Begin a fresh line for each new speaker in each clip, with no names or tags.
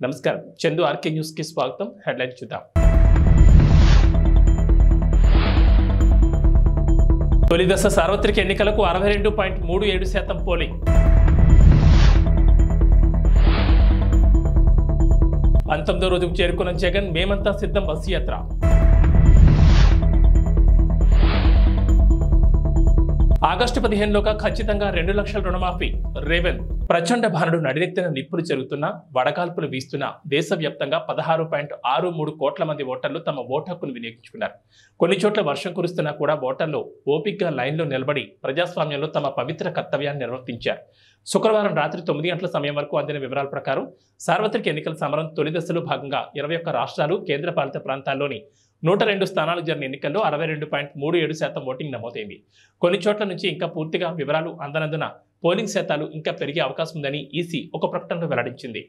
నమస్కారం. Chandu RK news కి స్వాగతం. హెడ్లైన్ చూద్దాం. తొలి దశ సార్వత్రిక ఎన్నికలకు 62.37% పోలింగ్. 19వ రోజుకు చేరుకున్న జగన్ మేమంతా సిద్ధం బస్సు యాత్ర. ఆగస్టు 15లోగా ఖచ్చితంగా 2 లక్షల రుణమాఫీ. రేవంత్ ప్రచండ భానుడు నడినెత్తిన నిప్పులు జరుగుతున్నా వడగాల్పులు వీస్తున్నా దేశవ్యాప్తంగా 16.63 కోట్ల మంది ఓటర్లు తమ ఓటు హక్కును వినియోగించుకున్నారు. కొన్ని చోట్ల వర్షం కురుస్తున్నా కూడా ఓటర్లు ఓపికగా లైన్లో నిలబడి ప్రజాస్వామ్యంలో తమ పవిత్ర కర్తవ్యాన్ని నిర్వర్తించారు. శుక్రవారం రాత్రి 9 గంటల సమయం వరకు అందిన వివరాల ప్రకారం సార్వత్రిక ఎన్నికల సమరం తొలి దశలో భాగంగా 21 రాష్ట్రాలు కేంద్రపాలిత ప్రాంతాల్లోని 102 స్థానాలకు జరిగిన ఎన్నికల్లో 62.37% ఓటింగ్ నమోదైంది. కొన్ని చోట్ల నుంచి ఇంకా పూర్తిగా వివరాలు అందనందున పోలింగ్ శాతాలు ఇంకా పెరిగే అవకాశం ఉందని ఈసీ ఒక ప్రకటనలో వెల్లడించింది.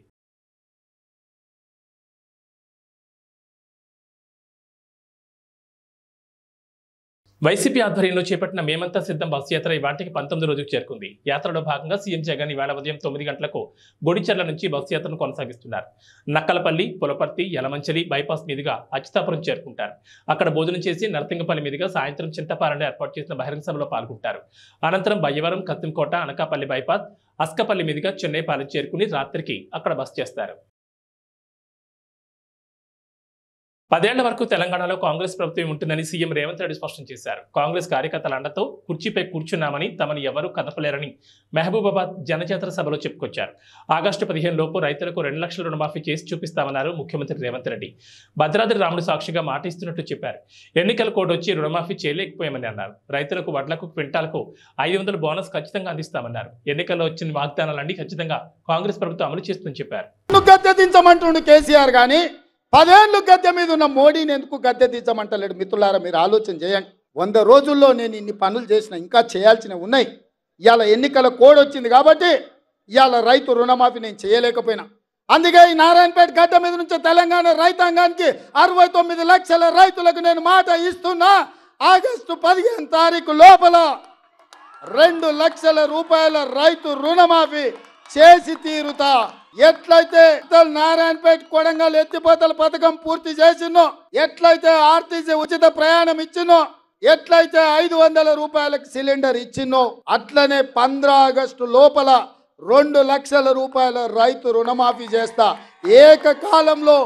వైసీపీ ఆధ్వర్యంలో చేపట్టిన మేమంతా సిద్ధం బస్సు యాత్ర ఇవాటికి 19వ రోజుకు చేరుకుంది. యాత్రలో భాగంగా సీఎం జగన్ ఇవాళ ఉదయం 9 గంటలకు గుడిచెర్ల నుంచి బస్సు యాత్రను కొనసాగిస్తున్నారు. నక్కలపల్లి, పులపర్తి, యలమంచిలి బైపాస్ మీదుగా అచ్యుతాపురం చేరుకుంటారు. అక్కడ భోజనం చేసి నర్సింగపల్లి మీదుగా సాయంత్రం చింతపాలెంలో ఏర్పాటు చేసిన బహిరంగ సభలో పాల్గొంటారు. అనంతరం బయ్యవరం, కత్తింకోట, అనకాపల్లి బైపాస్, అస్కపల్లి మీదుగా చెన్నైపాలెం చేరుకుని రాత్రికి అక్కడ బస చేస్తారు. 10 ఏళ్ల వరకు తెలంగాణలో కాంగ్రెస్ ప్రభుత్వం ఉంటుందని సీఎం రేవంత్ రెడ్డి స్పష్టం చేశారు. కాంగ్రెస్ కార్యకర్తల అండతో కుర్చీపై కూర్చున్నామని తమను ఎవరూ కదపలేరని మహబూబాబాద్ జనజాతర సభలో చెప్పుకొచ్చారు. ఆగస్టు 15 లోపు రైతులకు 2 లక్షల రుణమాఫీ చేసి చూపిస్తామన్నారు ముఖ్యమంత్రి రేవంత్ రెడ్డి. భద్రాద్రి రాముడు సాక్షిగా మాట ఇస్తున్నట్టు చెప్పారు. ఎన్నికల కోడ్ వచ్చి రుణమాఫీ చేయలేకపోయామని అన్నారు. రైతులకు వడ్లకు క్వింటాలకు 500 బోనస్ ఖచ్చితంగా అందిస్తామన్నారు. ఎన్నికల్లో వచ్చిన వాగ్దానాలన్నీ ఖచ్చితంగా కాంగ్రెస్ ప్రభుత్వం అమలు చేస్తుందని చెప్పారు.
కేసీఆర్ గానీ 10 ఏళ్ళు గద్దె మీద ఉన్న మోడీని ఎందుకు గద్దె దించమంటలేడు? మిత్రులారా, మీరు ఆలోచన చేయండి. 100 రోజుల్లో నేను ఇన్ని పనులు చేసిన, ఇంకా చేయాల్సినవి ఉన్నాయి. ఇవాళ ఎన్నికల కోడ్ వచ్చింది కాబట్టి ఇవాళ రైతు రుణమాఫీ నేను చేయలేకపోయినా. అందుకే ఈ నారాయణపేట గడ్డ మీద నుంచి తెలంగాణ రైతాంగానికి 69 లక్షల రైతులకు నేను మాట ఇస్తున్నా. ఆగస్టు 15 తారీఖు లోపల 2 లక్షల రూపాయల రైతు రుణమాఫీ చేసి తీరుతా. ఎట్లయితే నారాయణపేట కొడంగల్ ఎత్తిపోతల పథకం పూర్తి చేసినో, ఎట్లయితే ఆర్టీసీ ఉచిత ప్రయాణం ఇచ్చినో, ఎట్లయితే 500 రూపాయలకు సిలిండర్ ఇచ్చినో, అట్లనే 15 ఆగస్టు లోపల 2 లక్షల రూపాయల రైతు రుణమాఫీ చేస్తా. ఏకకాలంలో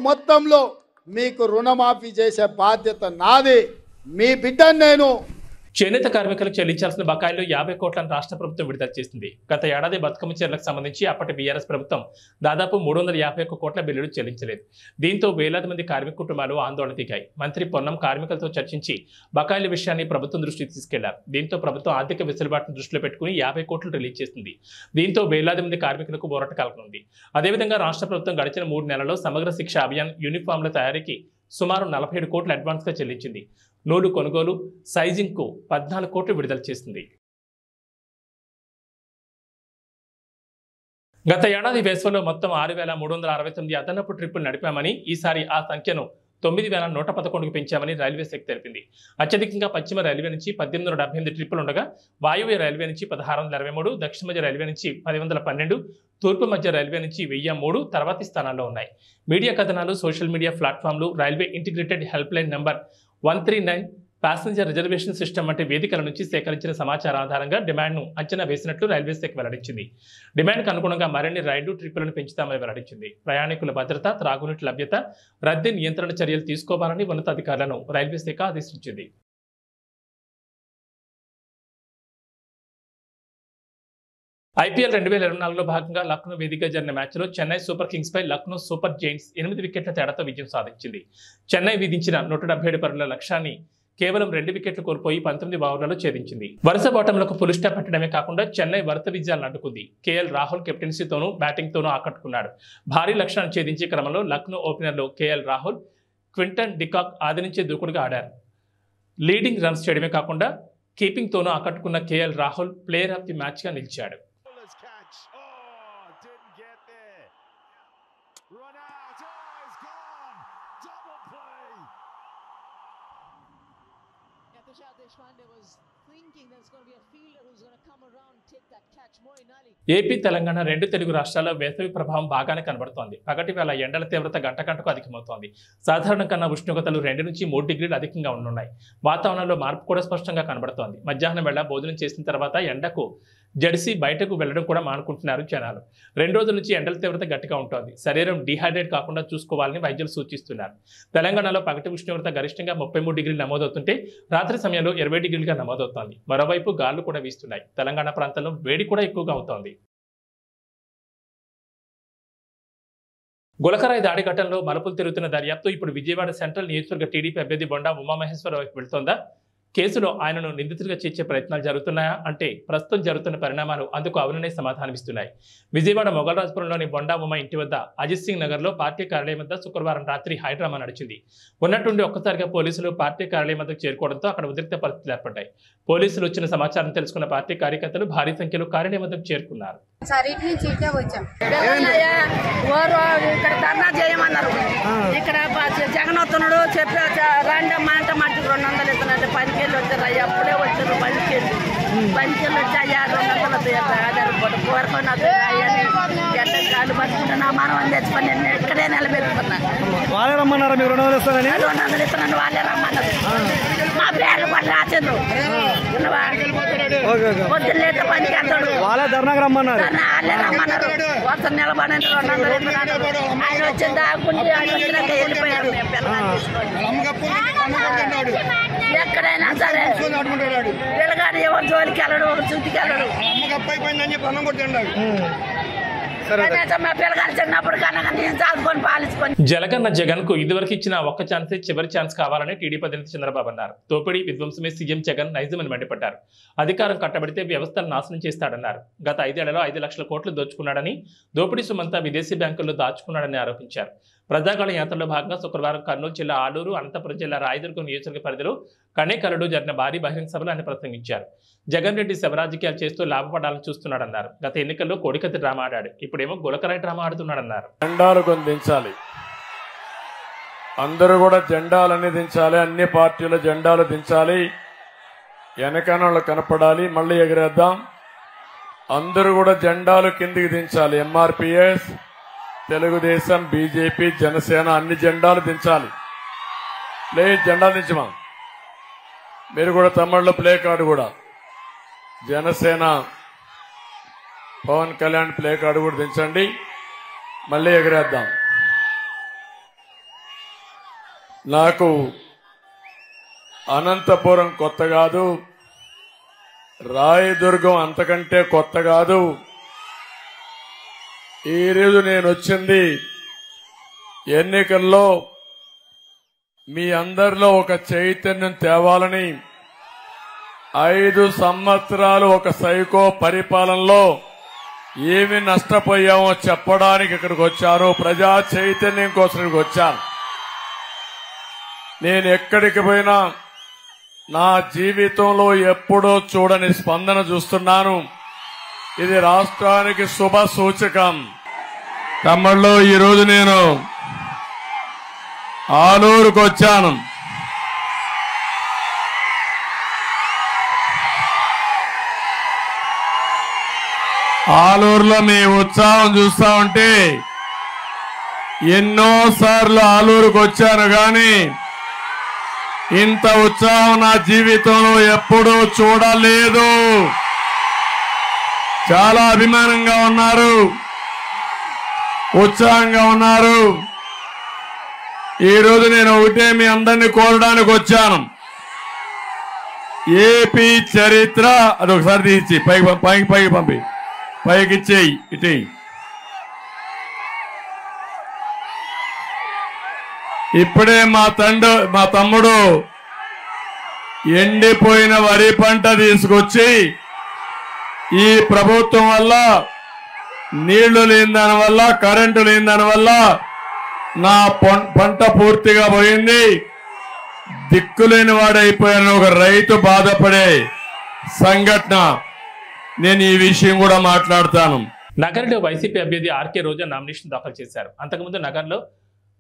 మొత్తంలో మీకు రుణమాఫీ చేసే బాధ్యత నాది. మీ బిడ్డను నేను.
చేనేత కార్మికులకు చెల్లించాల్సిన బకాయిలు 50 కోట్లను రాష్ట్ర ప్రభుత్వం విడుదల చేసింది. గత ఏడాది బతుకమ్మ చీరలకు సంబంధించి అప్పటి బీఆర్ఎస్ ప్రభుత్వం దాదాపు 351 కోట్ల బిల్లులు చెల్లించలేదు. దీంతో వేలాది మంది కార్మిక కుటుంబాలు ఆందోళన దిగాయి. మంత్రి పొన్నం కార్మికులతో చర్చించి బకాయిల విషయాన్ని ప్రభుత్వం దృష్టికి తీసుకెళ్లారు. దీంతో ప్రభుత్వం ఆర్థిక వెసులుబాటును దృష్టిలో పెట్టుకుని 50 కోట్లు రిలీజ్ చేసింది. దీంతో వేలాది మంది కార్మికులకు ఊరట కలగనుంది. అదేవిధంగా రాష్ట్ర ప్రభుత్వం గడిచిన 3 నెలల్లో సమగ్ర శిక్ష అభియాన్ యూనిఫామ్ల తయారీకి సుమారు 47 కోట్లు అడ్వాన్స్గా చెల్లించింది. నూలు కొనుగోలు, సైజింగ్కు 14 కోట్లు విడుదల చేసింది. గత ఏడాది వేసవిలో మొత్తం 6,369 అదనపు ట్రిప్పులు నడిపామని, ఈసారి ఆ సంఖ్యను 9,111కు పెంచామని రైల్వే శాఖ తెలిపింది. అత్యధికంగా పశ్చిమ రైల్వే నుంచి 1,878 ట్రిప్పులు ఉండగా వాయువ్య రైల్వే నుంచి 1,623, దక్షిణ మధ్య రైల్వే నుంచి 1,012, తూర్పు మధ్య రైల్వే నుంచి 1,003 తర్వాతి స్థానాల్లో ఉన్నాయి. మీడియా కథనాలు, సోషల్ మీడియా ప్లాట్ఫామ్లు, railway integrated help line number 139, passenger reservation system వంటి వేదికల నుంచి సేకరించిన సమాచారం ఆధారంగా డిమాండ్ను అంచనా వేసినట్లు రైల్వే శాఖ వెల్లడించింది. డిమాండ్కు అనుగుణంగా మరిన్ని రైళ్లు ట్రిప్పులను పెంచుతామని వెల్లడించింది. ప్రయాణికుల భద్రత, త్రాగునీటి లభ్యత, రద్దీ నియంత్రణ చర్యలు తీసుకోవాలని ఉన్నతాధికారులను రైల్వే శాఖ ఆదేశించింది. ఐపీఎల్ 2024లో భాగంగా లక్నో వేదికగా జరిగిన మ్యాచ్లో చెన్నై సూపర్ కింగ్స్ పై లక్నో సూపర్ జైంట్స్ 8 వికెట్ల తేడాతో విజయం సాధించింది. చెన్నై విధించిన 177 పరుగుల లక్ష్యాన్ని కేవలం 2 వికెట్లు కోల్పోయి 19 ఓవర్లలో ఛేదించింది. వరుస బాటంలకు ఫుల్ స్టాప్ పెట్టడమే కాకుండా చెన్నై వరుస విజయాలను అడ్డుకుంది. కేఎల్ రాహుల్ కెప్టెన్సీతోనూ బ్యాటింగ్తోనూ ఆకట్టుకున్నాడు. భారీ లక్ష్యాన్ని ఛేదించే క్రమంలో లక్నో ఓపెనర్లు కేఎల్ రాహుల్, క్వింటన్ డికాక్ ఆదరించే దూకుడుగా ఆడారు. లీడింగ్ రన్స్ చేయడమే కాకుండా కీపింగ్తోనూ ఆకట్టుకున్న KL Rahul player of the మ్యాచ్గా నిలిచాడు. ఏపీ తెలంగాణ రెండు తెలుగు రాష్ట్రాల్లో వేసవి ప్రభావం బాగానే కనబడుతోంది. పగటి వేళ ఎండల తీవ్రత గంట గంటకు అధికమవుతోంది. సాధారణం కన్నా ఉష్ణోగ్రతలు 2 నుంచి 3 డిగ్రీలు అధికంగా ఉన్నాయి. వాతావరణంలో మార్పు కూడా స్పష్టంగా కనబడుతోంది. మధ్యాహ్నం వేళ భోజనం చేసిన తర్వాత ఎండకు జడిసి బయటకు వెళ్లడం కూడా మానుకుంటున్నారు జనాలు. 2 రోజుల నుంచి ఎండల తీవ్రత గట్టిగా ఉంటుంది. శరీరం డిహైడ్రేట్ కాకుండా చూసుకోవాలని వైద్యులు సూచిస్తున్నారు. తెలంగాణలో పగటి ఉష్ణోగ్రత గరిష్టంగా 33 డిగ్రీలు నమోదవుతుంటే రాత్రి సమయంలో 20 డిగ్రీలుగా నమోదవుతోంది. మరోవైపు గాలులు కూడా వీస్తున్నాయి. తెలంగాణ ప్రాంతంలో వేడి కూడా ఎక్కువగా అవుతోంది. గులకరాయి దాడి ఘటనలో మలుపులు తిరుగుతున్న దర్యాప్తు ఇప్పుడు విజయవాడ సెంట్రల్ నియోజకవర్గ టీడీపీ అభ్యర్థి బొండా ఉమామహేశ్వరరావు వైపు వెళ్తోందా? కేసులో ఆయనను నిందితుడిగా చేర్చే ప్రయత్నాలు జరుగుతున్నాయా అంటే ప్రస్తుతం జరుగుతున్న పరిణామాలు అందుకు అవుననే సమాధానమిస్తున్నాయి. విజయవాడ మొగల్రాజ్పురంలోని బొండా ఉమా ఇంటి వద్ద అజిత్ సింగ్ నగర్లో పార్టీ కార్యాలయం వద్ద శుక్రవారం రాత్రి హైడ్రామా నడిచింది. ఉన్నట్టుండి ఒక్కసారిగా పోలీసులు పార్టీ కార్యాలయం వద్దకు చేరుకోవడంతో అక్కడ ఉద్రిక్త పరిస్థితులు ఏర్పడ్డాయి. పోలీసులు వచ్చిన సమాచారం తెలుసుకున్న పార్టీ కార్యకర్తలు భారీ సంఖ్యలో కార్యాలయం వద్దకు చేరుకున్నారు.
ఇక్కడ జగనొత్తున్నాడు చెప్పి రండమ్మా అంటే మట్టి 200 ఇస్తున్నట్టు 10 కేళ్ళు వచ్చారు. అప్పుడే వచ్చారు 10 కేళ్ళు వచ్చి అయ్యా 200 కోరుకొని గడ్డ కాళ్ళు పట్టుకుంటున్నా మనం తెచ్చుకొని నేను ఇక్కడే నిలబెట్టుకున్నా.
వాళ్ళే రమ్మన్నారా? మీరు 200 ఇస్తారని?
200 ఇస్తున్నాను. వాళ్ళే రమ్మన్నారు. మా పేర్లు కూడా రాసిండ్రు. పొద్దున్నేస్తే పనికి వెళ్తాడు.
వాళ్ళే ధర్నాకు రమ్మన్నారు.
వాళ్ళే రమ్మన్నారు. వస్తా నిలబడి 200 ఇస్తున్నాను. ఆయన వచ్చింది ఆగుండి ఆయన వచ్చినాక వెళ్ళిపోయారు. ఎక్కడైనా సరే పిల్లగాడు ఎవరు జోలికి వెళ్ళడు, ఒక చుట్టుకి వెళ్ళడు.
జలగన్న జగన్ కు ఇదివరకు ఇచ్చిన ఒక్క ఛాన్సే చివరి ఛాన్స్ కావాలని టీడీపీ అధినేత చంద్రబాబు అన్నారు. తోపిడీ విధ్వంసమే సీఎం జగన్ నైజమని మండిపడ్డారు. అధికారం కట్టబడితే వ్యవస్థను నాశనం చేస్తాడన్నారు. గత 5 ఏళ్లలో 5 లక్షల కోట్లు దోచుకున్నాడని, దోపిడీ సొమ్మంతా విదేశీ బ్యాంకుల్లో దాచుకున్నాడని ఆరోపించారు. ప్రజాగళ యాత్రలో భాగంగా శుక్రవారం కర్నూలు జిల్లా ఆలూరు, అనంతపురం జిల్లా రాయదుర్గం నియోజకవర్గ పరిధిలో కనేకల్లులో జరిగిన భారీ బహిరంగ సభలో ఆయన ప్రసంగించారు. జగన్ రెడ్డి శవరాజకీయాలు చేస్తూ లాభపడాలని చూస్తున్నాడన్నారు. గత ఎన్నికల్లో కోడికత్తి డ్రామా ఆడాడు, ఇప్పుడేమో గులకరాయి డ్రామా ఆడుతున్నాడన్నారు.
జెండాలు కొన్ని దించాలి, అందరూ కూడా జెండాలన్నీ దించాలి, అన్ని పార్టీల జెండాలు దించాలి, వెనకనోళ్ళు కనపడాలి, మళ్ళీ ఎగరేద్దాం. అందరూ కూడా జెండాలు కిందికి దించాలి. ఎంఆర్పీఎస్, తెలుగుదేశం, బీజేపీ, జనసేన అన్ని జెండాలు దించాలి. ప్లీజ్ జెండాలు దించమా. మీరు కూడా తమిళలో ప్లే కార్డు కూడా జనసేన పవన్ కళ్యాణ్ ప్లే కార్డు కూడా దించండి, మళ్ళీ ఎగరేద్దాం. నాకు అనంతపురం కొత్త కాదు, రాయదుర్గం అంతకంటే కొత్త కాదు. ఈరోజు నేను వచ్చింది ఎన్నికల్లో మీ అందరిలో ఒక చైతన్యం తేవాలని. 5 సంవత్సరాలు ఒక సైకో పరిపాలనలో ఏమి నష్టపోయామో చెప్పడానికి ఇక్కడికి వచ్చాను. ప్రజా చైతన్యం కోసం ఇక్కడికి వచ్చాను. నేను ఎక్కడికి పోయినా నా జీవితంలో ఎప్పుడూ చూడని స్పందన చూస్తున్నాను. ఇది రాష్ట్రానికి శుభ సూచకం. తమ్ముళ్ళు, ఈరోజు నేను ఆలూరుకు వచ్చాను. ఆలూరులో మీ ఉత్సాహం చూస్తా ఉంటే ఎన్నోసార్లు ఆలూరుకు వచ్చాను, కానీ ఇంత ఉత్సాహం నా జీవితంలో ఎప్పుడూ చూడలేదు. చాలా అభిమానంగా ఉన్నారు, ఉత్సాహంగా ఉన్నారు. ఈరోజు నేను ఒకటే మీ అందరినీ కోరడానికి వచ్చాను. ఏపీ చరిత్ర అదొకసారి తీసి పైకి పంపి పైకి ఇచ్చేయి, ఇటు ఇప్పుడే మా తమ్ముడు ఎండిపోయిన వరి పంట తీసుకొచ్చి ఈ ప్రభుత్వం వల్ల, నీళ్లు లేని దాని వల్ల, కరెంటు లేని దాని వల్ల నా పంట పూర్తిగా పోయింది, దిక్కులేని వాడైపోయాను ఒక రైతు బాధపడే సంఘటన. నేను ఈ విషయం కూడా మాట్లాడతాను.
నగర్లో వైసీపీ అభ్యర్థి ఆర్కే రోజా నామినేషన్ దాఖలు చేశారు. అంతకుముందు నగర్లో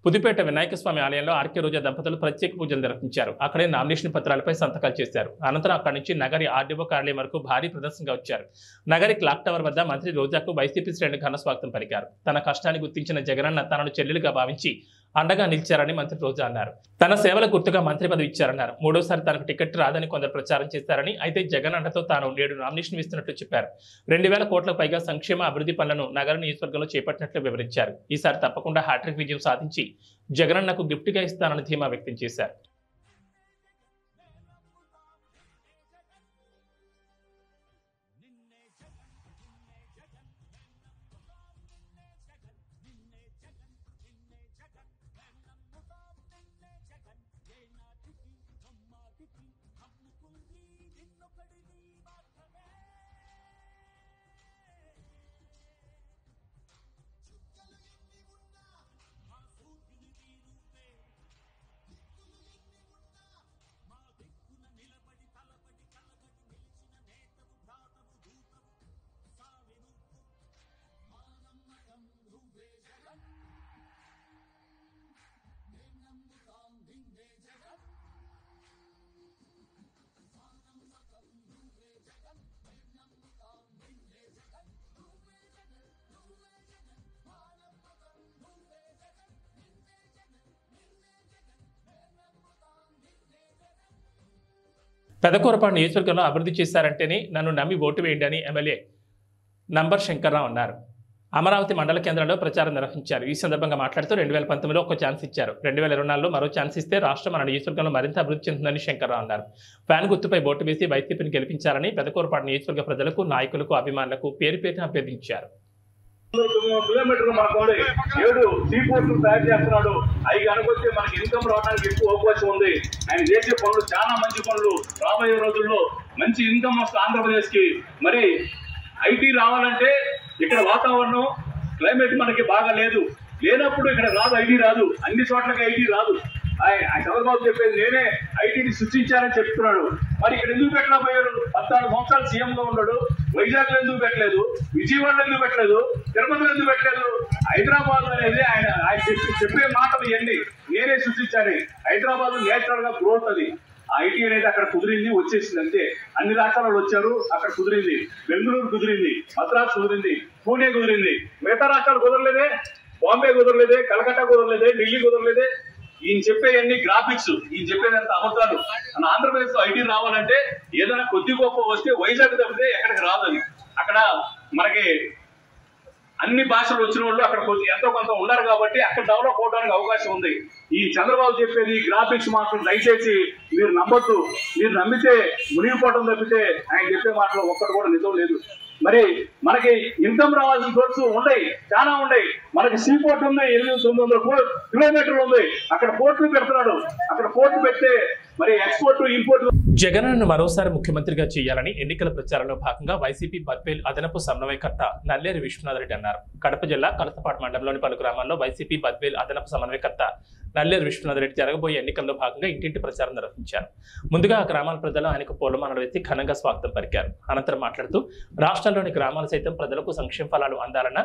పుదుపేట వినాయక స్వామి ఆలయంలో ఆర్కే రోజా దంపతులు ప్రత్యేక పూజలు నిర్వహించారు. అక్కడే నామినేషన్ పత్రాలపై సంతకాలు చేశారు. అనంతరం అక్కడి నుంచి నగరి ఆర్డీఓ కార్యాలయం వరకు భారీ ప్రదర్శనగా వచ్చారు. నగరి క్లాక్ టవర్ వద్ద మంత్రి రోజాకు వైసీపీ శ్రేణులు ఘన స్వాగతం పలికారు. తన కష్టాన్ని గుర్తించిన జగనన్న తనను చెల్లెలుగా భావించి అండగా నిలిచారని మంత్రి రోజా అన్నారు. తన సేవల గుర్తుగా మంత్రి పదవి ఇచ్చారన్నారు. మూడోసారి తనకు టికెట్ రాదని కొందరు ప్రచారం చేశారని, అయితే జగన్ అండతో తాను 7 నామినేషన్ ఇస్తున్నట్లు చెప్పారు. 2000 కోట్లకు పైగా సంక్షేమ అభివృద్ధి పనులను నగర నియోజకవర్గంలో చేపట్టినట్లు వివరించారు. ఈసారి తప్పకుండా హ్యాట్రిక్ విజయం సాధించి జగనన్నకు గిఫ్ట్గా ఇస్తానని ధీమా వ్యక్తం చేశారు. పెదకూరపాడు నియోజకవర్గంలో అభివృద్ధి చేశారంటేనే నన్ను నమ్మి ఓటు వేయండి అని ఎమ్మెల్యే నంబర్ శంకర్రావు అన్నారు. అమరావతి మండల కేంద్రంలో ప్రచారం నిర్వహించారు. ఈ సందర్భంగా మాట్లాడుతూ 2019లో ఒక ఛాన్స్ ఇచ్చారు, 2024లో మరో ఛాన్స్ ఇస్తే రాష్ట్రం మన నియోజకవర్గంలో మరింత అభివృద్ధి చెందుతుందని శంకర్రావు అన్నారు. ఫ్యాన్ గుర్తుపై ఓటు వేసి వైసీపీని గెలిపించాలని పెదకూరపాడు నియోజకవర్గ ప్రజలకు, నాయకులకు, అభిమానులకు పేరు పేరున అభ్యర్థించారు.
కిలోమీటర్లు మనకోడి 7 సీపోర్ట్లు తయారు చేస్తున్నాడు. అవి కనుకొస్తే మనకి ఇన్కమ్ రావడానికి ఎక్కువ అవకాశం ఉంది. ఆయన చేసే పనులు చాలా మంచి పనులు. రాబోయే రోజుల్లో మంచి ఇన్కమ్ వస్తుంది ఆంధ్రప్రదేశ్ కి. మరి ఐటీ రావాలంటే ఇక్కడ వాతావరణం క్లైమేట్ మనకి బాగా లేనప్పుడు ఇక్కడ రాదు, ఐటీ రాదు. అన్ని చోట్లకి ఐటీ రాదు. చంద్రబాబు చెప్పేది నేనే ఐటీని సృష్టించారని చెప్తున్నాడు. మరి ఇక్కడ ఎందుకు పెట్టలేకపోయాడు? 14 సంవత్సరాలు సీఎం గా ఉన్నాడు. వైజాగ్ లో ఎందుకు పెట్టలేదు? విజయవాడలో ఎందుకు పెట్టలేదు? తిరుపతిలో ఎందుకు పెట్టలేదు? హైదరాబాద్ అనేది ఆయన చెప్పే మాటలు ఇవన్నీ నేనే సృష్టించాను. హైదరాబాద్ నేచురల్ గా గ్రోత్ అది. ఐటీ అనేది అక్కడ కుదిరింది, వచ్చేసింది అంతే. అన్ని రాష్ట్రాలు వచ్చారు, అక్కడ కుదిరింది. బెంగళూరు కుదిరింది, మద్రాసు కుదిరింది, పూణే కుదిరింది. మిగతా రాష్ట్రాలు కుదరలేదే. బాంబే కుదరలేదే, కలకత్తా కుదరలేదే, ఢిల్లీ కుదరలేదే. ఈయన చెప్పేవన్నీ గ్రాఫిక్స్, ఈయన చెప్పేదంతా అబద్ధాలు. మన ఆంధ్రప్రదేశ్ లో ఐటీ రావాలంటే ఏదైనా కొద్ది గొప్ప వస్తే వైజాగ్ తప్పితే ఎక్కడికి రాదని. అక్కడ మనకి అన్ని భాషలు వచ్చిన వాళ్ళు అక్కడ ఎంతో కొంత ఉన్నారు కాబట్టి అక్కడ డెవలప్ అవడానికి అవకాశం ఉంది. ఈ చంద్రబాబు చెప్పేది గ్రాఫిక్స్ మాత్రం దయచేసి మీరు నమ్మొద్దు. మీరు నమ్మితే మునిగిపోవడం తప్పితే ఆయన చెప్పే మాటలు ఒక్కటి కూడా నిజం లేదు. మరి మనకి ఇన్కమ్ రావాల్సిన సోర్స్ ఉన్నాయి, చాలా ఉన్నాయి. మనకి సీ పోర్ట్ ఉంది, 800-900 కిలోమీటర్లు ఉంది. అక్కడ పోర్టులు పెడుతున్నాడు. అక్కడ పోర్టు పెడితే మరి ఎక్స్పోర్ట్ ఇంపోర్ట్.
జగన్ను మరోసారి ముఖ్యమంత్రిగా చేయాలని ఎన్నికల ప్రచారంలో భాగంగా వైసీపీ బద్వేల్ అదనపు సమన్వయకర్త నల్లేరు విశ్వనాథరెడ్డి అన్నారు. కడప జిల్లా కలసపాడు మండలంలోని పలు గ్రామాల్లో వైసీపీ బద్వేల్ అదనపు సమన్వయకర్త నల్లేరు విశ్వనాథరెడ్డి జరగబోయే ఎన్నికల్లో భాగంగా ఇంటింటి ప్రచారం నిర్వహించారు. ముందుగా ఆ గ్రామాల ప్రజలు ఆయనకు పూలమాలలు వేసి ఘనంగా స్వాగతం పలికారు. అనంతరం మాట్లాడుతూ రాష్ట్రంలోని గ్రామాలు సైతం ప్రజలకు సంక్షేమ ఫలాలు అందాలన్నా,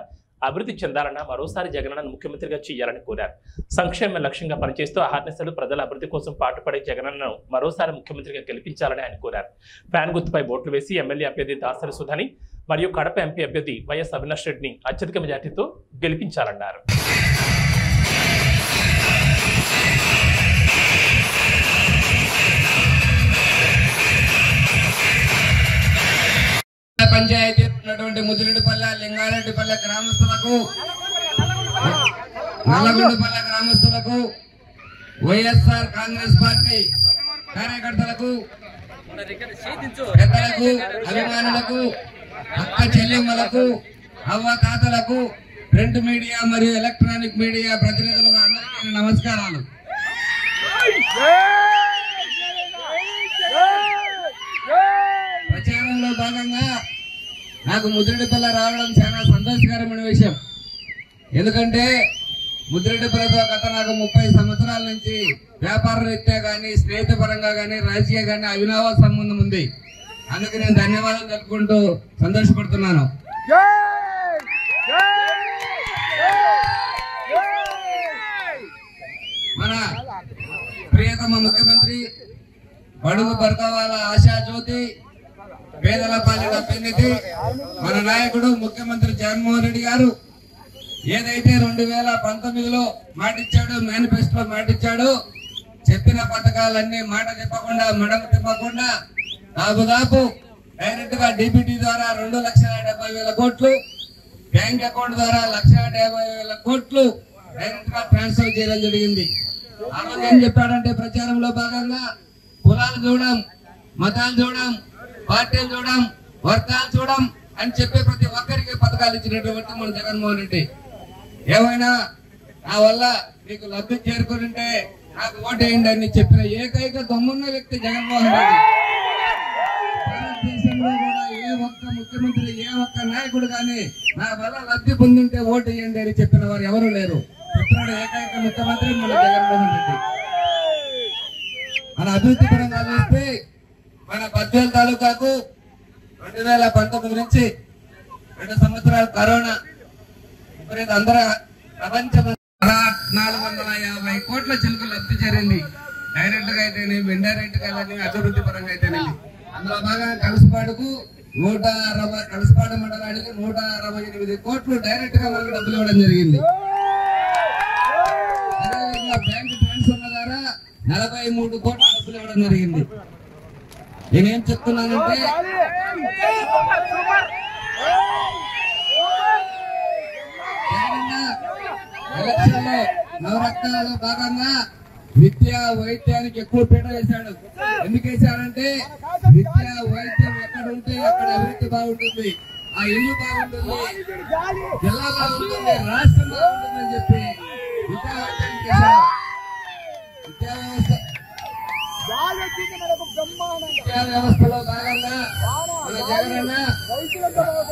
అభివృద్ధి చెందాలన్నా మరోసారి జగనన్నను ముఖ్యమంత్రిగా చేయాలని కోరారు. సంక్షేమ లక్ష్యంగా పనిచేస్తూ అహర్నిశలు ప్రజల అభివృద్ధి కోసం పాటుపడే జగనన్నను మరోసారి ముఖ్యమంత్రిగా గెలిపించాలని ఆయన కోరారు. ఫ్యాన్ గుర్తుపై ఓట్లు వేసి ఎమ్మెల్యే అభ్యర్థి దాసరి సుధాని మరియు కడప ఎంపీ అభ్యర్థి వైఎస్ అవినాష్ రెడ్డిని అత్యధిక మెజార్టీతో గెలిపించాలన్నారు.
పంచాయతీ ఉన్నటువంటి ముదిరెడ్డిపల్లె, లింగారెడ్డిపల్లె గ్రామస్తులకు, నల్లగొండపల్లె గ్రామస్తులకు, వైఎస్ఆర్ కాంగ్రెస్ పార్టీ కార్యకర్తలకు, పెద్దలకు, అభిమానులకు, అక్క చెల్లెమ్మలకు, అవ్వతాతలకు, ప్రింట్ మీడియా మరియు ఎలక్ట్రానిక్ మీడియా ప్రతినిధులకు అందరికీ నమస్కారాలు. ప్రచారంలో భాగంగా నాకు ముదిరెడ్డిపల్లె రావడం చాలా సంతోషకరమైన విషయం. ఎందుకంటే ముదిరెడ్డిపల్లెతో గత నాకు 30 సంవత్సరాల నుంచి వ్యాపార రీత్యా కానీ, స్నేహితపరంగా కానీ, రాజకీయ కానీ అవినావ సంబంధం ఉంది. అందుకు నేను ధన్యవాదాలు తెలుపుకుంటూ సంతోషపడుతున్నాను. మన ప్రియతమ ముఖ్యమంత్రి బడుగు బర్గవాల ఆశా జ్యోతి పేదల పాలిట పెన్నిధి మన నాయకుడు ముఖ్యమంత్రి జగన్మోహన్ రెడ్డి గారు ఏదైతే 2019లో మాటిచ్చాడు, మేనిఫెస్టోలో మాటిచ్చాడు, చెప్పిన పథకాలన్నీ మాట చెప్పకుండా మడమ తిప్పకుండా దాదాపు డైరెక్ట్ గా డిబిటీ ద్వారా 2,70,000 కోట్లు, బ్యాంక్ అకౌంట్ ద్వారా 1,50,000 కోట్లు డైరెక్ట్ గా ట్రాన్స్ఫర్ చేయడం జరిగింది. ఆ రోజు ఏం చెప్పాడంటే ప్రచారంలో భాగంగా కులాలు చూడం, మతాలు చూడం, పార్టీలు చూడం, వర్గాలు చూడం అని చెప్పి ప్రతి ఒక్కరికి పథకాలు ఇచ్చినటువంటి మన జగన్మోహన్ రెడ్డి. ఏమైనా నా వల్ల నీకు లబ్ధి చేరుకుంటే నాకు ఓటేయండి అని చెప్పిన ఏకైక దమ్మున్న వ్యక్తి జగన్మోహన్ రెడ్డి. భారతదేశంలో కూడా ఏ ఒక్క ముఖ్యమంత్రి, ఏ ఒక్క నాయకుడు కానీ నా వల్ల లబ్ధి పొందుంటే ఓటేయండి అని చెప్పిన వారు ఎవరు లేరు. చెప్పినాడు ఏకైక ముఖ్యమంత్రి మన జగన్మోహన్ రెడ్డి. మన అభివృద్ధి పరంగా చూస్తే మన బద్వేల్ తాలూకాకు 2019 నుంచి 2 సంవత్సరాలు కరోనా అందరూ ప్రపంచం 450 కోట్ల చిలుకలు లబ్ధి చేరింది. డైరెక్ట్ గా అయితేనేమి, ఇండైరెక్ట్ గా అభివృద్ధి పరంగా అయితేనేమి. అందులో భాగంగా కలసపాడుకు 160, కలసపాడు మండలానికి 168 కోట్లు డైరెక్ట్ గా మనకు డబ్బులు ఇవ్వడం జరిగింది. అదేవిధంగా బ్యాంక్ ట్రాన్స్ఫర్ ద్వారా 43 కోట్ల డబ్బులు ఇవ్వడం జరిగింది. నేనేం చెప్తున్నానంటే ఎలక్షన్ లో నవరత్నాలలో భాగంగా విద్యా వైద్యానికి ఎక్కువ పీట వేశాడు. ఎందుకు వేశాడంటే విద్యా వైద్యం ఎక్కడ ఉంటే అక్కడ అభివృద్ధి బాగుంటుంది, ఆ ఇల్లు బాగుంటుంది, జిల్లా బాగుంటుంది, రాష్ట్రం బాగుంటుందని చెప్పి విద్యా వైద్యానికి వేశాడు. విద్యా వ్యవస్థలో భాగంగా మన జగనన్న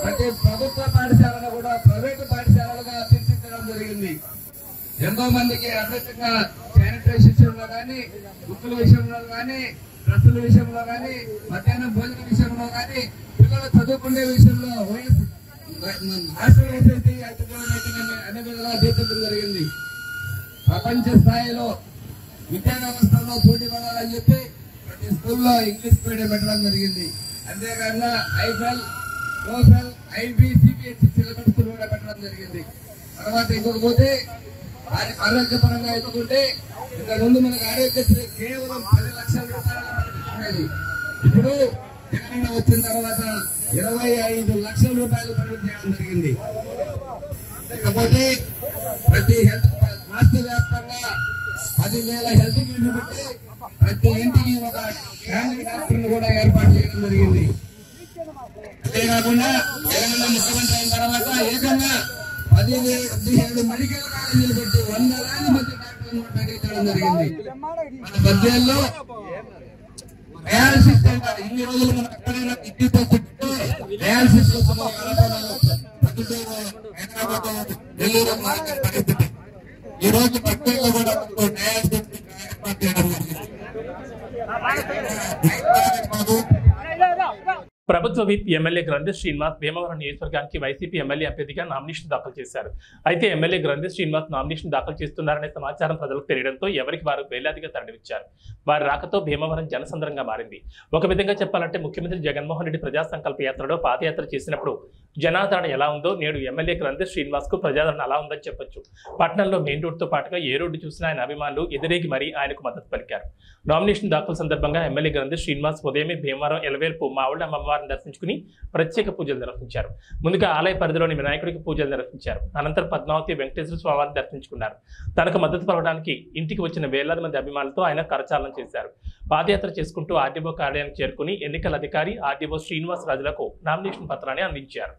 ప్రతి ప్రభుత్వ పాఠశాలను కూడా ప్రైవేటు పాఠశాలలుగా తీర్చిదిద్దడం జరిగింది. ఎంతో మందికి అద్భుతంగా శానిటైజేషన్ విషయంలో కానీ, బుక్కుల విషయంలో కానీ, డ్రెస్సుల విషయంలో కానీ, మధ్యాహ్నం భోజన విషయంలో కానీ, పిల్లలు చదువుకునే విషయంలో హాస్టల్ వసతి అన్ని విధాలా తీర్చడం జరిగింది. ప్రపంచ స్థాయిలో విద్యా వ్యవస్థలో పోటీ పడాలని చెప్పి ప్రతి స్కూల్లో ఇంగ్లీష్ మీడియం పెట్టడం జరిగింది. అంతేకాకుండా Eiffel, TOEFL, IB, CBSE syllabus కూడా పెట్టడం జరిగింది. తర్వాత ఇంకొక పోతే ఆరోగ్యపరంగా ఎత్తుకుంటే ఇంతకుముందు మనకు ఆరోగ్యశ్రీ కేవలం 10 లక్షల రూపాయలు. ఇప్పుడు తెలంగాణ వచ్చిన తర్వాత 25 లక్షల రూపాయలు ఖర్చు చేయడం జరిగింది. ఇకపోతే ప్రతి హెల్త్ రాష్ట్ర వ్యాప్తంగా 10,000 హెల్త్ క్లినిక్ పెట్టి ప్రతి ఇంటికి ఒక ఫ్యామిలీ డాక్టర్ కూడా ఏర్పాటు చేయడం జరిగింది. అంతేకాకుండా తెలంగాణ ముఖ్యమంత్రి అయిన తర్వాత ఏకంగా 17 మెడికల్ కాలేజీలు పెట్టి 100,000 మంది డాక్టర్లను ప్రకటించడం జరిగింది. మన బద్వేల్లో డయాలసిస్ సెంటర్ ఇన్ని రోజులు మనం ఎక్కడైనా కిడ్నీతో చుట్టూ డయాలసిస్ కోసం హైదరాబాద్, ఢిల్లీలో పరిస్థితి. ఈ రోజు బద్వేల్లో కూడా డయాలసిస్ ఏర్పాటు చేయడం జరిగింది.
ప్రభుత్వ విప్ ఎమ్మెల్యే గ్రంథి శ్రీనివాస్ భీమవరం నియోజకవర్గానికి వైసీపీ ఎమ్మెల్యే అభ్యర్థిగా నామినేషన్ దాఖలు చేశారు. అయితే ఎమ్మెల్యే గ్రంథి శ్రీనివాస్ నామినేషన్ దాఖలు చేస్తున్నారనే సమాచారం ప్రజలకు తెలియడంతో ఎవరికి వారు వేలాదిగా తరలివచ్చారు. వారి రాకతో భీమవరం జనసంద్రంగా మారింది. ఒక విధంగా చెప్పాలంటే ముఖ్యమంత్రి జగన్మోహన్ రెడ్డి ప్రజా సంకల్ప యాత్రలో పాదయాత్ర చేసినప్పుడు జనాదరణ ఎలా ఉందో నేడు ఎమ్మెల్యే గ్రంథి శ్రీనివాస్ కు ప్రజాదరణ అలా ఉందని చెప్పొచ్చు. పట్టణంలో మెయిన్ రోడ్డుతో పాటుగా ఏ రోడ్డు చూసినా ఆయన అభిమానులు ఎదురేగి మరీ ఆయనకు మద్దతు పలికారు. నామినేషన్ దాఖలు సందర్భంగా ఎమ్మెల్యే గ్రంథి శ్రీనివాస్ ఉదయమే భీమవరం ఎలవేల్పు మావుళ్ళ అమ్మవారిని దర్శించుకుని ప్రత్యేక పూజలు నిర్వహించారు. ముందుగా ఆలయ పరిధిలోని వినాయకుడికి పూజలు నిర్వహించారు. అనంతరం పద్మావతి వెంకటేశ్వర స్వామిని దర్శించుకున్నారు. తనకు మద్దతు పలకడానికి ఇంటికి వచ్చిన వేలాది మంది అభిమానులతో ఆయన కరచాలనం చేశారు. పాదయాత్ర చేసుకుంటూ ఆర్డీఓ కార్యాలయానికి చేరుకుని ఎన్నికల అధికారి ఆర్డీఓ శ్రీనివాస్ రాజులకు నామినేషన్ పత్రాన్ని అందించారు.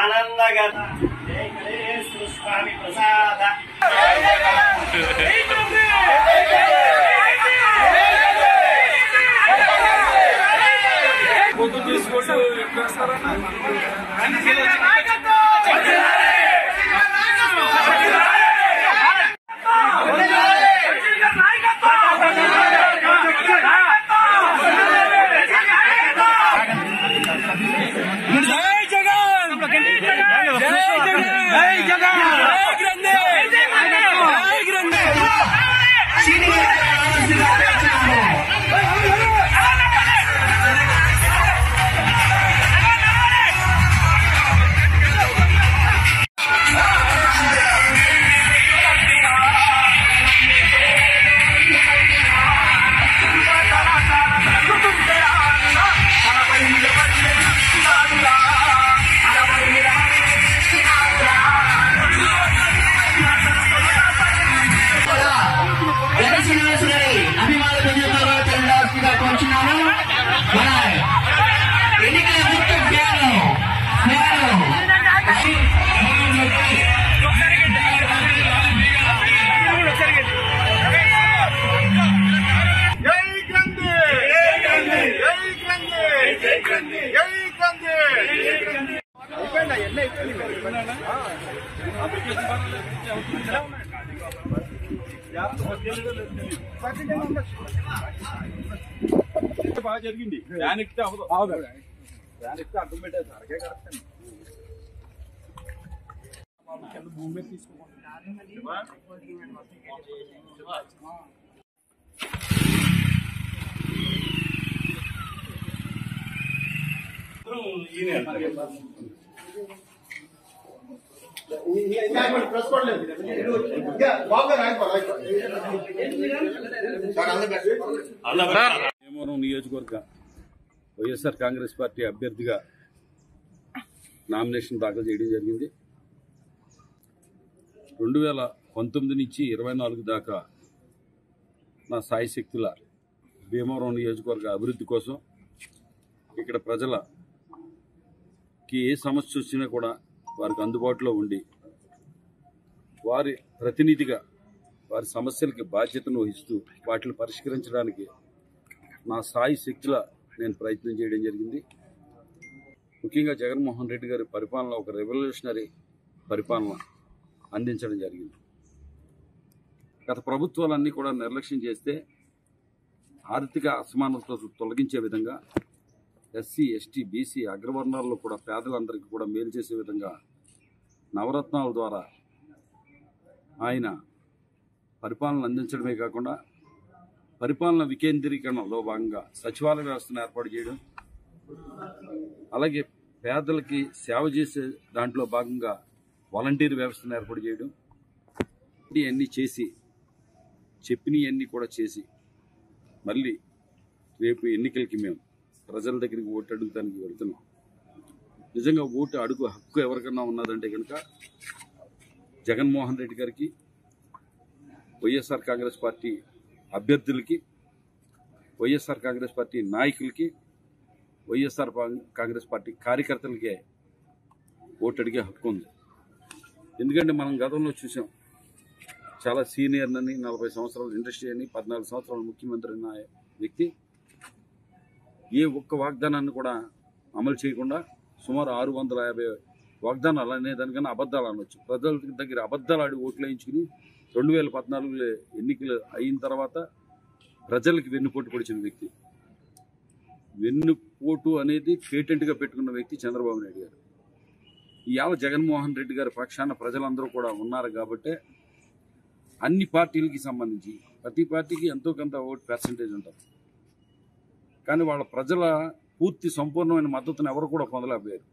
ఆనందగా స్వామి ప్రసాద
బాగా జరిగింది. ఫ్యాన్ ఎక్కితే అవదు. ఫ్యాన్ ఎక్కితే అడ్డం పెట్టేది అరకే కరెక్ట్. భూమి మీద తీసుకోవాలి.
భీమవరం నియోజకవర్గ వైఎస్ఆర్ కాంగ్రెస్ పార్టీ అభ్యర్థిగా నామినేషన్ దాఖలు చేయడం జరిగింది. 2019 నుంచి 24 దాకా నా సాయశక్తుల భీమవరం నియోజకవర్గ అభివృద్ధి కోసం ఇక్కడ ప్రజలకి ఏ సమస్య వచ్చినా కూడా వారికి అందుబాటులో ఉండి వారి ప్రతినిధిగా వారి సమస్యలకి బాధ్యతను వహిస్తూ వాటిని పరిష్కరించడానికి నా సాయి శక్తుల నేను ప్రయత్నం చేయడం జరిగింది. ముఖ్యంగా జగన్మోహన్ రెడ్డి గారి పరిపాలన ఒక రెవల్యూషనరీ పరిపాలన అందించడం జరిగింది. గత ప్రభుత్వాలన్నీ కూడా నిర్లక్ష్యం చేస్తే ఆర్థిక అసమానతలు తొలగించే విధంగా ఎస్సీ, ఎస్టీ, బీసీ అగ్రవర్ణాల్లో కూడా పేదలందరికీ కూడా మేలు చేసే విధంగా నవరత్నాల ద్వారా ఆయన పరిపాలన అందించడమే కాకుండా పరిపాలన వికేంద్రీకరణలో భాగంగా సచివాలయ వ్యవస్థను ఏర్పాటు చేయడం, అలాగే పేదలకి సేవ చేసే దాంట్లో భాగంగా వాలంటీర్ వ్యవస్థను ఏర్పాటు చేయడం, ఇవన్నీ చేసి చెప్పినవన్నీ కూడా చేసి మళ్ళీ రేపు ఎన్నికలకి మేము ప్రజల దగ్గరికి ఓటు అడుగుతానికి వెళ్తున్నాం. నిజంగా ఓటు అడుగు హక్కు ఎవరికన్నా ఉన్నదంటే కనుక జగన్మోహన్ రెడ్డి గారికి, వైఎస్ఆర్ కాంగ్రెస్ పార్టీ అభ్యర్థులకి, వైఎస్ఆర్ కాంగ్రెస్ పార్టీ నాయకులకి, వైఎస్ఆర్ కాంగ్రెస్ పార్టీ కార్యకర్తలకే ఓటు అడిగే హక్కు ఉంది. ఎందుకంటే మనం గతంలో చూసాం, చాలా సీనియర్ అని 40 సంవత్సరాల ఇండస్ట్రీ అని 14 సంవత్సరాల ముఖ్యమంత్రి అన్న వ్యక్తి ఏ ఒక్క వాగ్దానాన్ని కూడా అమలు చేయకుండా సుమారు 650 వాగ్దానాలు అనే దానికన్నా అబద్ధాలు అనవచ్చు. ప్రజల దగ్గర అబద్ధాలు ఆడి ఓట్లు వేయించుకుని 2014 ఎన్నికలు అయిన తర్వాత ప్రజలకి వెన్నుపోటు పొడిచిన వ్యక్తి. వెన్నుపోటు అనేది పేటెంట్గా పెట్టుకున్న వ్యక్తి చంద్రబాబు నాయుడు గారు. ఇవాళ జగన్మోహన్ రెడ్డి గారి పక్షాన ప్రజలందరూ కూడా ఉన్నారు కాబట్టి అన్ని పార్టీలకి సంబంధించి ప్రతి పార్టీకి ఎంతో కొంత ఓటు పర్సంటేజ్ ఉంటుంది. కానీ వాళ్ళ ప్రజల పూర్తి సంపూర్ణమైన మద్దతును ఎవరు కూడా పొందలేకపోయారు.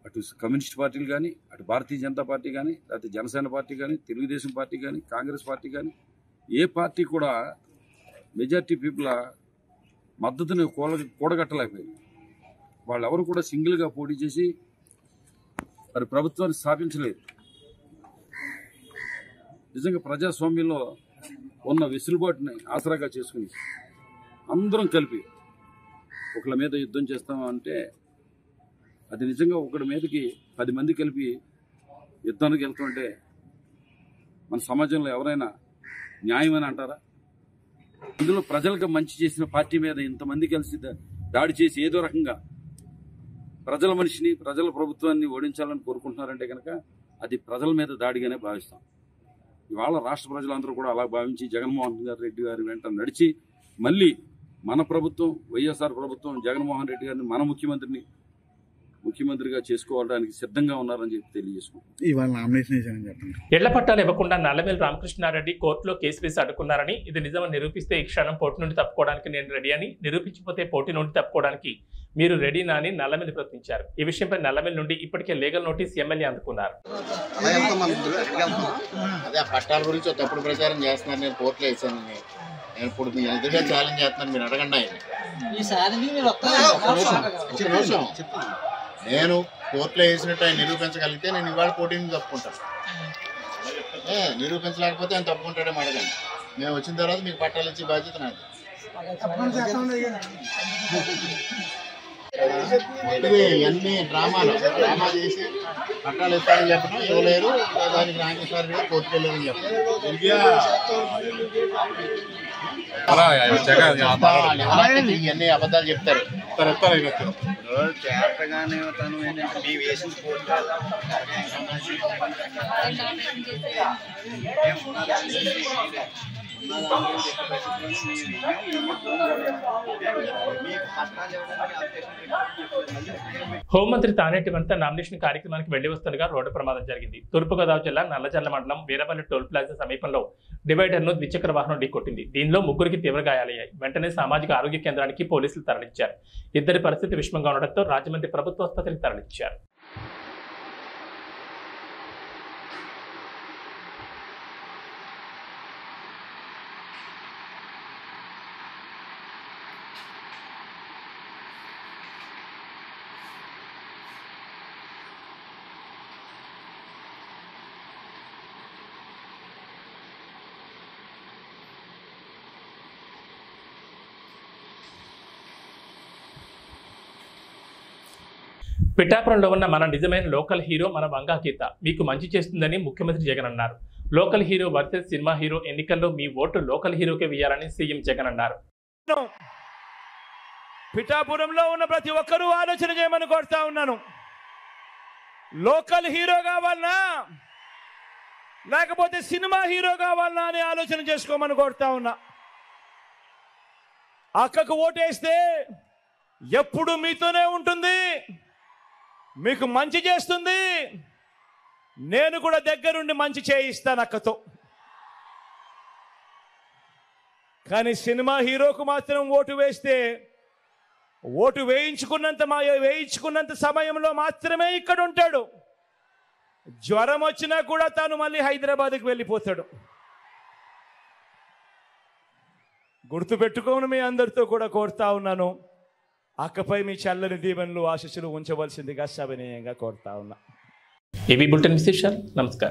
అటు కమ్యూనిస్ట్ పార్టీలు కానీ, అటు భారతీయ జనతా పార్టీ కానీ, లేకపోతే జనసేన పార్టీ కానీ, తెలుగుదేశం పార్టీ కానీ, కాంగ్రెస్ పార్టీ కానీ, ఏ పార్టీ కూడా మెజార్టీ పీపుల్ మద్దతుని కూడగట్టలేకపోయారు. వాళ్ళెవరు కూడా సింగిల్గా పోటీ చేసి మరి ప్రభుత్వాన్ని స్థాపించలేదు. నిజంగా ప్రజాస్వామ్యంలో ఉన్న వెసులుబాటుని ఆసరాగా చేసుకుని అందరం కలిపి ఒకళ్ళ మీద యుద్ధం చేస్తామంటే అది నిజంగా ఒకడి మీదకి 10 మంది కలిపి యుద్ధానికి వెళ్తుంటే మన సమాజంలో ఎవరైనా న్యాయమని అంటారా? ఇందులో ప్రజలకు మంచి చేసిన పార్టీ మీద ఇంతమంది కలిసి దాడి చేసి ఏదో రకంగా ప్రజల మనిషిని, ప్రజల ప్రభుత్వాన్ని ఓడించాలని కోరుకుంటున్నారంటే కనుక అది ప్రజల మీద దాడిగానే భావిస్తాం. ఇవాళ రాష్ట్ర ప్రజలందరూ కూడా అలా భావించి జగన్మోహన్ రెడ్డి గారి వెంట నడిచి మళ్ళీ మన ప్రభుత్వం, వైఎస్ఆర్ ప్రభుత్వం, జగన్మోహన్ రెడ్డి గారిని మన ముఖ్యమంత్రిగా చేసుకోవడానికి సిద్ధంగా ఉన్నారని చెప్పి తెలియజేసుకుంటాం.
ఇళ్ల పట్టాలు ఇవ్వకుండా నల్లమేలు రామకృష్ణారెడ్డి కోర్టులో కేసు వేసి అడ్డుకున్నారని, ఇది నిజమని నిరూపిస్తే ఈ క్షణం పోటీ నుండి తప్పుకోవడానికి నేను రెడీ అని, నిరూపించకపోతే పోటీ నుండి తప్పుకోవడానికి మీరు రెడీనా అని నల్లమేలు ప్రశ్నించారు. ఈ విషయంపై నల్లమేలు నుండి ఇప్పటికే లీగల్ నోటీస్ ఎమ్మెల్యే అందుకున్నారు.
అదే పట్టాల గురించి తప్పుడు ప్రచారం చేస్తున్నారు. నేను కోర్టులో వేసాను. నేను ఇప్పుడు మీ ఎదురుగా ఛాలెంజ్ చేస్తున్నాను. మీరు అడగండి ఆయన. నేను కోర్టులో వేసినట్టు ఆయన నిరూపించగలిగితే నేను ఇవాళ పోటీని తప్పుకుంటాను. నిరూపించలేకపోతే ఆయన తప్పుకుంటాడేమో అడగండి. మేము వచ్చిన తర్వాత మీకు పట్టాలు ఇచ్చే బాధ్యత నాది. ఇవన్నీ డ్రామా చేసి పట్టాలు ఇస్తారని చెప్పడం, ఇవ్వలేరు, దానికి నాగేశ్వర గారు కోర్టుకు వెళ్ళారని చెప్పడం, ఇవన్నీ అబద్ధాలు చెప్తారు. చేతగానే తను ఏంటంటే మీ వేసిన
హోంమంత్రి తానేటి వనిత నామినేషన్ కార్యక్రమానికి వెళ్లి వస్తుండగా రోడ్డు ప్రమాదం జరిగింది. తూర్పుగోదావరి జిల్లా నల్లజర్ల మండలం వీరపల్లి టోల్ ప్లాజా సమీపంలో డివైడర్ను ద్విచక్ర వాహనం ఢీకొట్టింది. దీనిలో ముగ్గురికి తీవ్ర గాయాలయ్యాయి. వెంటనే సామాజిక ఆరోగ్య కేంద్రానికి పోలీసులు తరలించారు. ఇద్దరి పరిస్థితి విషమంగా ఉండడంతో రాజమండ్రి ప్రభుత్వ ఆసుపత్రికి తరలించారు. పిఠాపురంలో ఉన్న మన నిజమైన లోకల్ హీరో మన వంగా గీత మీకు మంచి చేస్తుందని ముఖ్యమంత్రి జగన్ అన్నారు. Local hero versus cinema hero ఎన్నికల్లో మీ ఓటు లోకల్ హీరోకే వేయాలని సీఎం జగన్ అన్నారు.
పిఠాపురంలో ఉన్న ప్రతి ఒక్కరూ ఆలోచన చేయమని కోరుతా ఉన్నాను. లోకల్ హీరో కావాలనా లేకపోతే సినిమా హీరో కావాలనా అని ఆలోచన చేసుకోమని కోరుతా ఉన్నా. అక్కకు ఓటేస్తే ఎప్పుడు మీతోనే ఉంటుంది, మీకు మంచి చేస్తుంది. నేను కూడా దగ్గరుండి మంచి చేయిస్తాను అక్కతో. కానీ సినిమా హీరోకు మాత్రం ఓటు వేస్తే ఓటు వేయించుకున్నంత సమయంలో మాత్రమే ఇక్కడ ఉంటాడు. జ్వరం వచ్చినా కూడా తాను మళ్ళీ హైదరాబాద్కి వెళ్ళిపోతాడు. గుర్తుపెట్టుకోని మీ అందరితో కూడా కోరుతా ఉన్నాను. అక్కపై మీ చల్లని దీవెనలు ఆశీస్సులు ఉంచవలసిందిగా సవినయంగా కోరుతా ఉన్నా.
ఏబీ బులెటిన్ విశేషాలు. నమస్కారం.